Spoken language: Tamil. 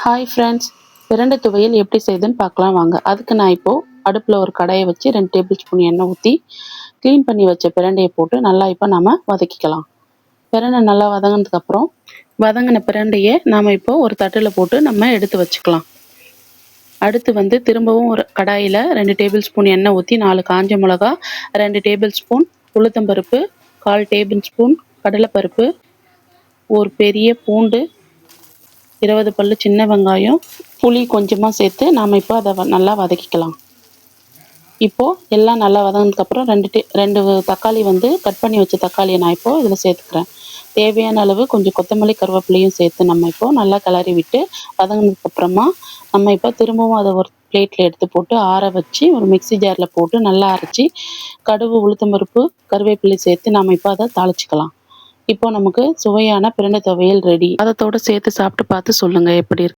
ஹாய் ஃப்ரெண்ட்ஸ், பிரண்டை துவையல் எப்படி செய்யுதுன்னு பார்க்கலாம் வாங்க. அதுக்கு நான் இப்போது அடுப்பில் ஒரு கடாயை வச்சு 2 டேபிள் ஸ்பூன் எண்ணெய் ஊற்றி க்ளீன் பண்ணி வச்ச பிரண்டையை போட்டு நல்லா இப்போ நம்ம வதக்கிக்கலாம். பிரண்டை நல்லா வதங்கினதுக்கப்புறம் வதங்கின பிரண்டையை நாம் இப்போது ஒரு தட்டில் போட்டு நம்ம எடுத்து வச்சுக்கலாம். அடுத்து திரும்பவும் ஒரு கடாயில் 2 டேபிள் ஸ்பூன் எண்ணெய் ஊற்றி 4 காஞ்ச மிளகா, 2 டேபிள் ஸ்பூன் உளுத்தம்பருப்பு, 1/4 டேபிள் ஸ்பூன் கடலைப்பருப்பு, ஒரு பெரிய பூண்டு, 20 பல்லு சின்ன வெங்காயம், புளி கொஞ்சமாக சேர்த்து நாம் இப்போ அதை நல்லா வதக்கிக்கலாம். இப்போது எல்லாம் நல்லா வதங்கினதுக்கப்புறம் 2 தக்காளி கட் பண்ணி வச்ச தக்காளியை நான் இப்போது இதில் சேர்த்துக்கிறேன். தேவையான அளவு கொஞ்சம் கொத்தமல்லி கருவேப்பிலையும் சேர்த்து நம்ம இப்போது நல்லா கிளறி விட்டு வதங்கினதுக்கப்புறமா நம்ம இப்போ திரும்பவும் அதை ஒரு பிளேட்டில் எடுத்து போட்டு ஆற வச்சு ஒரு மிக்ஸி ஜாரில் போட்டு நல்லா அரைச்சி கடுகு, உளுத்தம்பருப்பு, கருவேப்பிலை சேர்த்து நாம் இப்போ அதை தாளிச்சிக்கலாம். இப்போ நமக்கு சுவையான பிரண்டை துவையல் ரெடி. அதோட சேர்த்து சாப்பிட்டு பார்த்து சொல்லுங்கள் எப்படி இருக்கு.